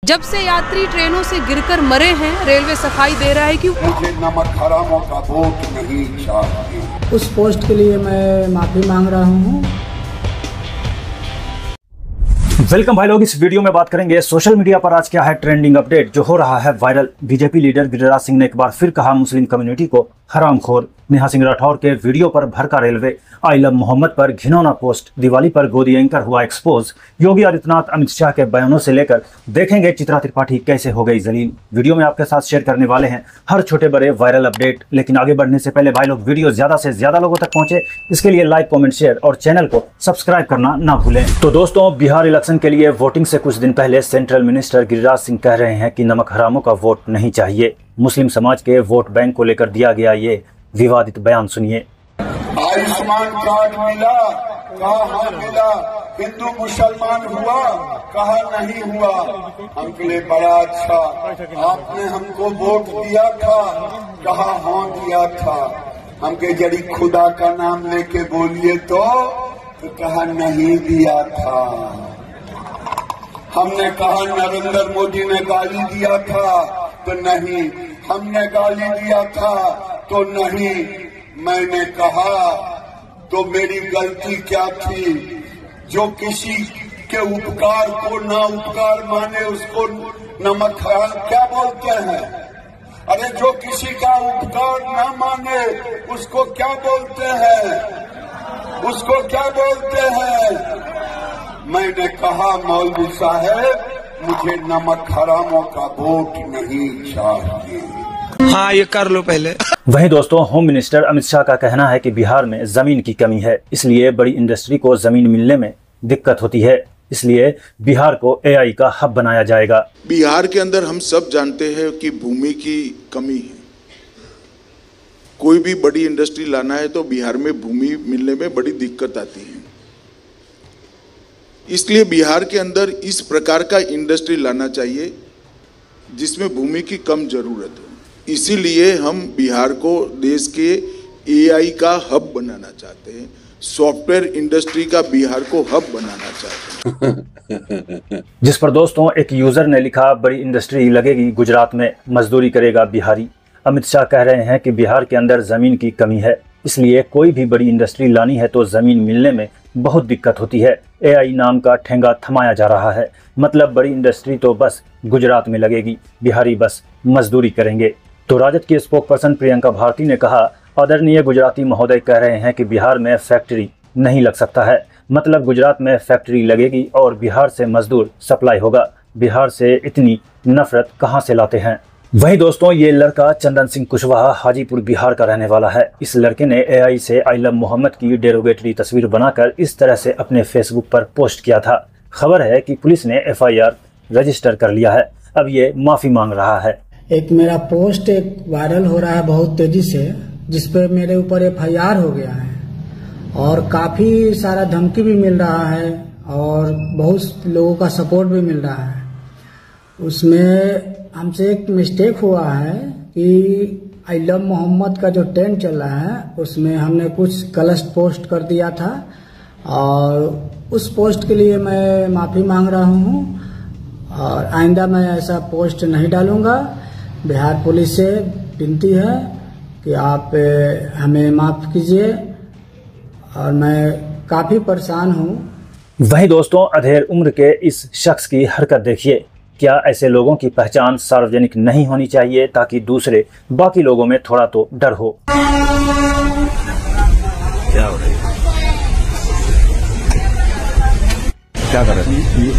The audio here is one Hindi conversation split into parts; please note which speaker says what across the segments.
Speaker 1: जब से यात्री ट्रेनों से गिरकर मरे हैं, रेलवे सफाई दे रहा है कि
Speaker 2: मुझे नमक हरामों का वोट नहीं चाहिए।
Speaker 3: उस पोस्ट के लिए मैं माफी मांग रहा हूँ।
Speaker 4: वेलकम भाई लोग, इस वीडियो में बात करेंगे सोशल मीडिया पर आज क्या है ट्रेंडिंग अपडेट जो हो रहा है viral. BJP leader Giriraj Singh ने एक बार फिर कहा मुस्लिम कम्युनिटी को हरामखोर। नेहा सिंह राठौर के वीडियो पर भड़का रेलवे। आई लव मोहम्मद पर घिनौना पोस्ट। दिवाली पर गोदी एंकर हुआ एक्सपोज। योगी आदित्यनाथ अमित शाह के बयानों से लेकर देखेंगे चित्रा त्रिपाठी कैसे हो गई जलील। वीडियो में आपके साथ शेयर करने वाले हैं हर छोटे बड़े वायरल अपडेट। लेकिन आगे बढ़ने से पहले भाई लोग वीडियो ज्यादा से ज्यादा लोगों तक पहुंचे, इसके लिए लाइक, कमेंट, शेयर और चैनल को सब्सक्राइब करना ना भूलें। तो दोस्तों, बिहार इलेक्शन के लिए वोटिंग से कुछ दिन पहले सेंट्रल मिनिस्टर गिरिराज सिंह कह रहे हैं कि नमक हरामों का वोट नहीं चाहिए। मुस्लिम समाज के वोट बैंक को लेकर दिया गया ये विवादित बयान सुनिए।
Speaker 2: आयुष्मान कार्ड मिला, कहा हाँ मिला। हिंदू मुसलमान हुआ, कहा नहीं हुआ। हमके लिए बड़ा अच्छा, आपने हमको वोट दिया था, कहा हाँ दिया था। हमके जड़ी खुदा का नाम लेके बोलिए तो कहा नहीं दिया था। हमने कहा नरेंद्र मोदी ने गाली दिया था तो नहीं, हमने गाली दिया था तो नहीं। मैंने कहा तो मेरी गलती क्या थी? जो किसी के उपकार को ना उपकार माने उसको नमक हराम क्या बोलते हैं? अरे जो किसी का उपकार ना माने उसको क्या बोलते हैं? उसको क्या बोलते हैं? मैंने कहा मौलवी साहब, मुझे नमक हरामों का वोट नहीं चाहिए।
Speaker 5: हाँ, ये कर लो पहले।
Speaker 4: वहीं दोस्तों, होम मिनिस्टर अमित शाह का कहना है कि बिहार में जमीन की कमी है, इसलिए बड़ी इंडस्ट्री को जमीन मिलने में दिक्कत होती है, इसलिए बिहार को एआई का हब बनाया जाएगा।
Speaker 6: बिहार के अंदर हम सब जानते हैं कि भूमि की कमी है। कोई भी बड़ी इंडस्ट्री लाना है तो बिहार में भूमि मिलने में बड़ी दिक्कत आती है। इसलिए बिहार के अंदर इस प्रकार का इंडस्ट्री लाना चाहिए जिसमें भूमि की कम जरूरत है। इसीलिए हम बिहार को देश के एआई का हब बनाना चाहते हैं। सॉफ्टवेयर इंडस्ट्री का बिहार को हब बनाना चाहते हैं।
Speaker 4: जिस पर दोस्तों एक यूजर ने लिखा, बड़ी इंडस्ट्री लगेगी गुजरात में, मजदूरी करेगा बिहारी। अमित शाह कह रहे हैं कि बिहार के अंदर जमीन की कमी है, इसलिए कोई भी बड़ी इंडस्ट्री लानी है तो जमीन मिलने में बहुत दिक्कत होती है। एआई नाम का ठेंगा थमाया जा रहा है, मतलब बड़ी इंडस्ट्री तो बस गुजरात में लगेगी, बिहारी बस मजदूरी करेंगे। तो राजद की स्पोक पर्सन प्रियंका भारती ने कहा, आदरणीय गुजराती महोदय कह रहे हैं कि बिहार में फैक्ट्री नहीं लग सकता है, मतलब गुजरात में फैक्ट्री लगेगी और बिहार से मजदूर सप्लाई होगा। बिहार से इतनी नफरत कहां से लाते हैं? वहीं दोस्तों, ये लड़का चंदन सिंह कुशवाहा हाजीपुर बिहार का रहने वाला है। इस लड़के ने एआई से आई लव मोहम्मद की डेरोगेटरी तस्वीर बनाकर इस तरह से अपने फेसबुक पर पोस्ट किया था। खबर है कि पुलिस ने एफआईआर रजिस्टर कर लिया है, अब ये माफी मांग रहा है।
Speaker 3: एक मेरा पोस्ट एक वायरल हो रहा है बहुत तेजी से, जिसपे मेरे ऊपर एफआईआर हो गया है और काफी सारा धमकी भी मिल रहा है और बहुत लोगों का सपोर्ट भी मिल रहा है। उसमें हमसे एक मिस्टेक हुआ है कि आई लव मोहम्मद का जो ट्रेंड चल रहा है उसमें हमने कुछ गलत पोस्ट कर दिया था और उस पोस्ट के लिए मैं माफी मांग रहा हूँ और आइंदा मैं ऐसा पोस्ट नहीं डालूंगा। बिहार पुलिस से विनती है कि आप हमें माफ कीजिए और मैं काफी परेशान हूँ।
Speaker 4: वहीं दोस्तों, अधेड़ उम्र के इस शख्स की हरकत देखिए। क्या ऐसे लोगों की पहचान सार्वजनिक नहीं होनी चाहिए ताकि दूसरे बाकी लोगों में थोड़ा तो डर हो?
Speaker 5: क्या हो रहा है? क्या कर रहे थे?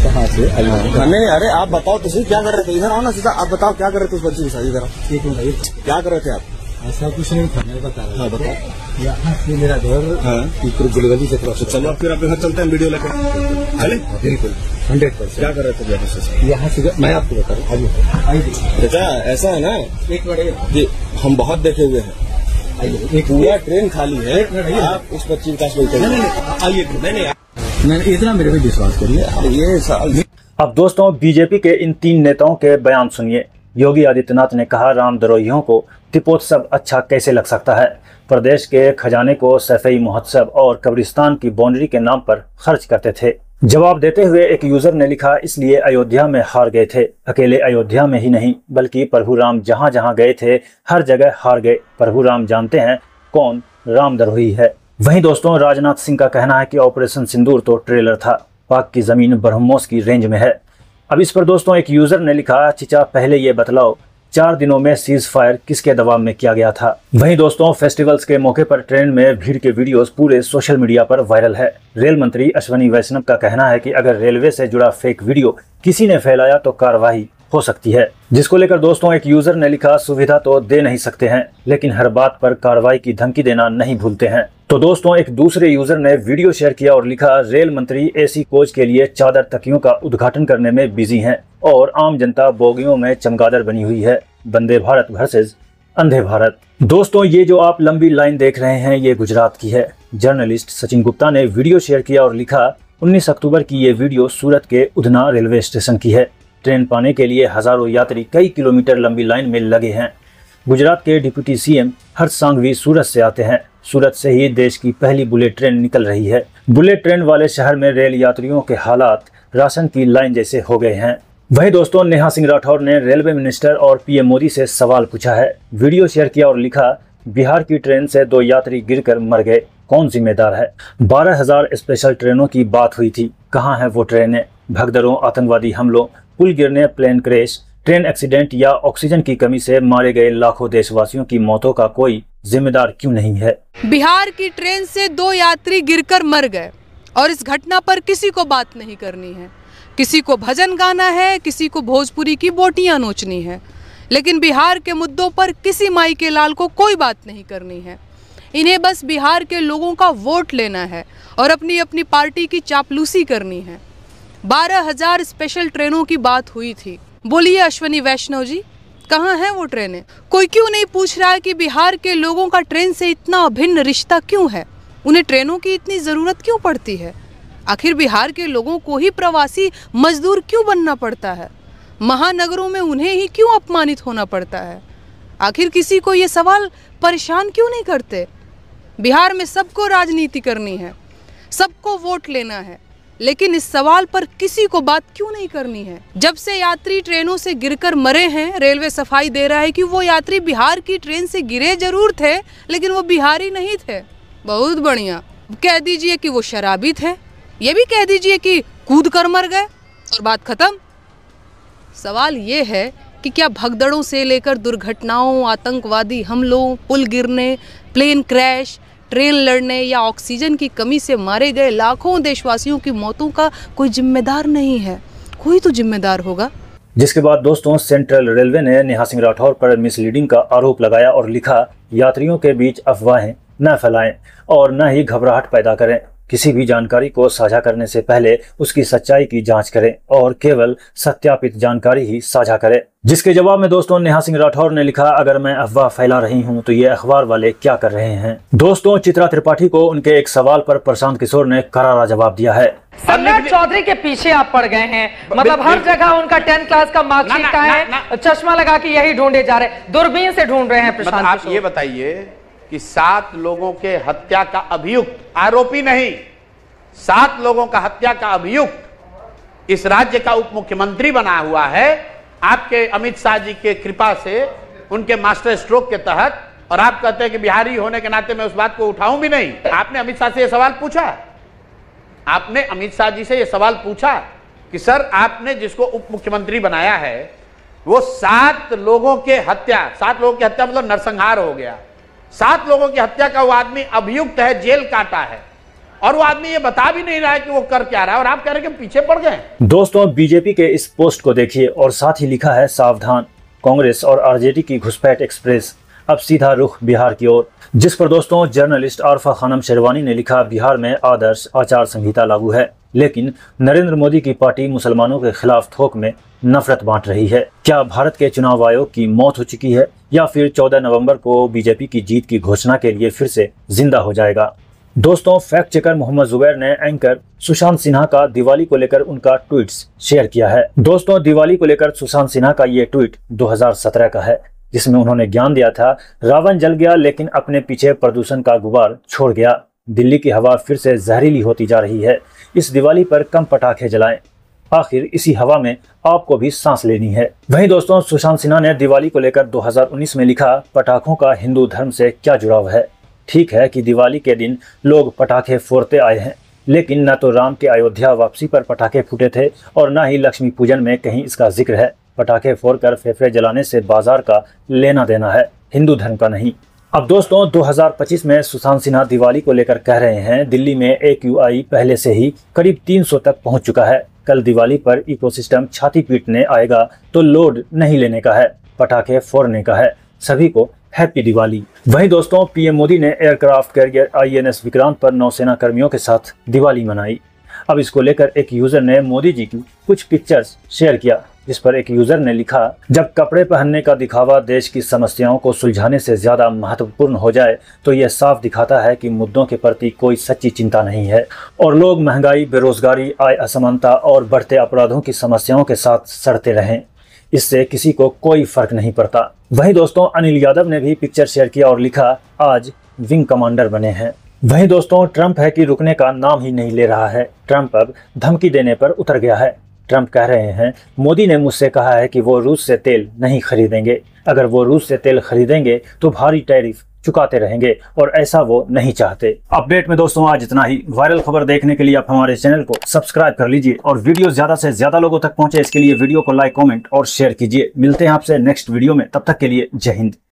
Speaker 5: कहाँ से? नहीं, अरे आप बताओ तो सही, क्या कर रहे थे? इधर आओ ना सीधा, आप बताओ क्या कर रहे थे उस बच्चे के साथ? इधर क्या कर रहे थे आप?
Speaker 3: ऐसा कुछ नहीं था, मैं बता रहा हूँ।
Speaker 5: बताओ।
Speaker 3: यहाँ से मेरा घर गुलगली से क्रॉस।
Speaker 5: चलो फिर आप घर चलते हैं, वीडियो लेकर। चले,
Speaker 3: बिल्कुल 100%।
Speaker 5: क्या कर रहे थे
Speaker 3: यहाँ से मैं आपको बता रहा हूँ।
Speaker 5: बेटा ऐसा है ना,
Speaker 3: एक मिनट,
Speaker 5: हम बहुत देखे हुए हैं, एक पूरा ट्रेन खाली है, आप उस बच्ची के पास बोलते हैं आइए।
Speaker 3: नहीं, इतना मेरे पे विश्वास करिए।
Speaker 5: ये
Speaker 4: अब दोस्तों, बीजेपी के इन 3 नेताओं के बयान सुनिए। योगी आदित्यनाथ ने कहा, रामद्रोहियों को दीपोत्सव अच्छा कैसे लग सकता है? प्रदेश के खजाने को सफाई महोत्सव और कब्रिस्तान की बाउंड्री के नाम पर खर्च करते थे। जवाब देते हुए एक यूजर ने लिखा, इसलिए अयोध्या में हार गए थे। अकेले अयोध्या में ही नहीं बल्कि प्रभु राम जहां जहां गए थे हर जगह हार गए। प्रभु राम जानते हैं कौन रामद्रोही है। वहीं दोस्तों राजनाथ सिंह का कहना है कि ऑपरेशन सिंदूर तो ट्रेलर था, पाक की जमीन ब्रह्मोस की रेंज में है। अब इस पर दोस्तों एक यूजर ने लिखा, चिचा पहले ये बतलाओ 4 दिनों में सीज फायर किसके दबाव में किया गया था। वहीं दोस्तों फेस्टिवल्स के मौके पर ट्रेन में भीड़ के वीडियोस पूरे सोशल मीडिया पर वायरल है। रेल मंत्री अश्वनी वैष्णव का कहना है कि अगर रेलवे से जुड़ा फेक वीडियो किसी ने फैलाया तो कार्रवाई हो सकती है। जिसको लेकर दोस्तों एक यूजर ने लिखा, सुविधा तो दे नहीं सकते हैं लेकिन हर बात पर कार्रवाई की धमकी देना नहीं भूलते हैं। तो दोस्तों एक दूसरे यूजर ने वीडियो शेयर किया और लिखा, रेल मंत्री एसी कोच के लिए चादर तकियों का उद्घाटन करने में बिजी हैं और आम जनता बोगियों में चमगादड़ बनी हुई है। वंदे भारत वर्सेस अंधे भारत। दोस्तों ये जो आप लंबी लाइन देख रहे हैं ये गुजरात की है। जर्नलिस्ट सचिन गुप्ता ने वीडियो शेयर किया और लिखा, 19 अक्टूबर की ये वीडियो सूरत के उधना रेलवे स्टेशन की है। ट्रेन पाने के लिए हजारों यात्री कई किलोमीटर लंबी लाइन में लगे हैं। गुजरात के डिप्टी सीएम हर्ष सांघवी सूरत से आते हैं। सूरत से ही देश की पहली बुलेट ट्रेन निकल रही है। बुलेट ट्रेन वाले शहर में रेल यात्रियों के हालात राशन की लाइन जैसे हो गए हैं। वहीं दोस्तों नेहा सिंह राठौर ने रेलवे मिनिस्टर और पीएम मोदी से सवाल पूछा है। वीडियो शेयर किया और लिखा, बिहार की ट्रेन से 2 यात्री गिरकर मर गए, कौन जिम्मेदार है। 12,000 स्पेशल ट्रेनों की बात हुई थी, कहाँ है वो ट्रेनें। भगदड़ों, आतंकवादी हमलों, पुल गिरने, प्लेन क्रैश, ट्रेन एक्सीडेंट या ऑक्सीजन की कमी से मारे गए लाखों देशवासियों की मौतों का कोई जिम्मेदार क्यों नहीं है।
Speaker 1: बिहार की ट्रेन से 2 यात्री गिरकर मर गए और इस घटना पर किसी को बात नहीं करनी है। किसी को भजन गाना है, किसी को भोजपुरी की बोटियां नोचनी है, लेकिन बिहार के मुद्दों पर किसी माई के लाल को कोई बात नहीं करनी है। इन्हें बस बिहार के लोगों का वोट लेना है और अपनी अपनी पार्टी की चापलूसी करनी है। 12,000 स्पेशल ट्रेनों की बात हुई थी। बोलिए अश्वनी वैष्णव जी, कहाँ हैं वो ट्रेनें? कोई क्यों नहीं पूछ रहा है कि बिहार के लोगों का ट्रेन से इतना अभिन्न रिश्ता क्यों है? उन्हें ट्रेनों की इतनी ज़रूरत क्यों पड़ती है? आखिर बिहार के लोगों को ही प्रवासी मजदूर क्यों बनना पड़ता है? महानगरों में उन्हें ही क्यों अपमानित होना पड़ता है? आखिर किसी को ये सवाल परेशान क्यों नहीं करते? बिहार में सबको राजनीति करनी है, सबको वोट लेना है, लेकिन इस सवाल पर किसी को बात क्यों नहीं करनी है? जब से यात्री ट्रेनों से गिरकर मरे हैं, रेलवे सफाई दे रहा है कि वो यात्री बिहार की ट्रेन से गिरे जरूर थे लेकिन वो बिहारी नहीं थे। बहुत बढ़िया, कह दीजिए कि वो शराबी थे, ये भी कह दीजिए कि कूद कर मर गए और बात खत्म। सवाल ये है कि क्या भगदड़ों से लेकर दुर्घटनाओं, आतंकवादी हमलों, पुल गिरने, प्लेन क्रैश, ट्रेन लड़ने या ऑक्सीजन की कमी से मारे गए लाखों देशवासियों की मौतों का कोई जिम्मेदार नहीं है? कोई तो जिम्मेदार होगा।
Speaker 4: जिसके बाद दोस्तों सेंट्रल रेलवे ने नेहा सिंह राठौर पर मिसलीडिंग का आरोप लगाया और लिखा, यात्रियों के बीच अफवाहें न फैलाएं और न ही घबराहट पैदा करें। किसी भी जानकारी को साझा करने से पहले उसकी सच्चाई की जांच करें और केवल सत्यापित जानकारी ही साझा करें। जिसके जवाब में दोस्तों नेहा सिंह राठौर ने लिखा, अगर मैं अफवाह फैला रही हूं तो ये अखबार वाले क्या कर रहे हैं। दोस्तों चित्रा त्रिपाठी को उनके एक सवाल पर प्रशांत किशोर ने करारा जवाब दिया है।
Speaker 7: सम्राट चौधरी के पीछे आप पड़ गए हैं, मतलब हर जगह उनका 10th क्लास का मार्कशीट का है, चश्मा लगा के यही ढूंढे जा रहे, दूरबीन से ढूंढ रहे हैं प्रशांत।
Speaker 8: आप ये बताइए कि 7 लोगों के हत्या का अभियुक्त, आरोपी नहीं, 7 लोगों का हत्या का अभियुक्त इस राज्य का उप मुख्यमंत्री बना हुआ है आपके अमित शाह जी के कृपा से, उनके मास्टर स्ट्रोक के तहत, और आप कहते हैं कि बिहारी होने के नाते मैं उस बात को उठाऊं भी नहीं। आपने अमित शाह से यह सवाल पूछा? आपने अमित शाह जी से यह सवाल पूछा कि सर आपने जिसको उप मुख्यमंत्री बनाया है वो 7 लोगों के हत्या, 7 लोगों की हत्या मतलब नरसंहार हो गया, 7 लोगों की हत्या का वो आदमी अभियुक्त है, जेल काटा है, और वो आदमी ये बता भी नहीं रहा है कि वो कर क्या रहा है, और आप कह रहे हैं कि पीछे पड़ गए।
Speaker 4: दोस्तों बीजेपी के इस पोस्ट को देखिए और साथ ही लिखा है, सावधान, कांग्रेस और आरजेडी की घुसपैठ एक्सप्रेस अब सीधा रुख बिहार की ओर। जिस पर दोस्तों जर्नलिस्ट आरफा खानम शेरवानी ने लिखा, बिहार में आदर्श आचार संहिता लागू है लेकिन नरेंद्र मोदी की पार्टी मुसलमानों के खिलाफ थोक में नफरत बांट रही है। क्या भारत के चुनाव आयोग की मौत हो चुकी है या फिर 14 नवंबर को बीजेपी की जीत की घोषणा के लिए फिर से जिंदा हो जाएगा? दोस्तों फैक्ट चेकर मोहम्मद जुबैर ने एंकर सुशांत सिन्हा का दिवाली को लेकर उनका ट्वीट्स शेयर किया है। दोस्तों दिवाली को लेकर सुशांत सिन्हा का ये ट्वीट 2017 का है जिसमें उन्होंने ज्ञान दिया था, रावण जल गया लेकिन अपने पीछे प्रदूषण का गुबार छोड़ गया। दिल्ली की हवा फिर से जहरीली होती जा रही है। इस दिवाली पर कम पटाखे जलाएं। आखिर इसी हवा में आपको भी सांस लेनी है। वहीं दोस्तों, सुशांत सिन्हा ने दिवाली को लेकर 2019 में लिखा, पटाखों का हिंदू धर्म से क्या जुड़ाव है। ठीक है कि दिवाली के दिन लोग पटाखे फोड़ते आए हैं, लेकिन न तो राम के अयोध्या वापसी पर पटाखे फूटे थे और न ही लक्ष्मी पूजन में कहीं इसका जिक्र है। पटाखे फोड़कर फेफड़े जलाने से बाजार का लेना देना है, हिंदू धर्म का नहीं। अब दोस्तों, 2025 में सुशांत सिन्हा दिवाली को लेकर कह रहे हैं, दिल्ली में AQI पहले से ही करीब 300 तक पहुंच चुका है। कल दिवाली पर इकोसिस्टम छाती पीटने आएगा तो लोड नहीं लेने का है, पटाखे फोड़ने का है। सभी को हैप्पी दिवाली। वहीं दोस्तों, पीएम मोदी ने एयरक्राफ्ट कैरियर INS विक्रांत पर नौसेना कर्मियों के साथ दिवाली मनाई। अब इसको लेकर एक यूजर ने मोदी जी की कुछ पिक्चर्स शेयर किया, जिस पर एक यूजर ने लिखा, जब कपड़े पहनने का दिखावा देश की समस्याओं को सुलझाने से ज्यादा महत्वपूर्ण हो जाए तो यह साफ दिखाता है कि मुद्दों के प्रति कोई सच्ची चिंता नहीं है और लोग महंगाई, बेरोजगारी, आय असमानता और बढ़ते अपराधों की समस्याओं के साथ सड़ते रहें। इससे किसी को कोई फर्क नहीं पड़ता। वहीं दोस्तों, अनिल यादव ने भी पिक्चर शेयर किया और लिखा, आज विंग कमांडर बने हैं। वहीं दोस्तों, ट्रंप है कि रुकने का नाम ही नहीं ले रहा है। ट्रंप अब धमकी देने पर उतर गया है। ट्रंप कह रहे हैं, मोदी ने मुझसे कहा है कि वो रूस से तेल नहीं खरीदेंगे। अगर वो रूस से तेल खरीदेंगे तो भारी टैरिफ चुकाते रहेंगे और ऐसा वो नहीं चाहते। अपडेट में दोस्तों आज इतना ही। वायरल खबर देखने के लिए आप हमारे चैनल को सब्सक्राइब कर लीजिए और वीडियो ज्यादा से ज्यादा लोगों तक पहुंचे इसके लिए वीडियो को लाइक, कमेंट और शेयर कीजिए। मिलते हैं आपसे नेक्स्ट वीडियो में, तब तक के लिए जय हिंद।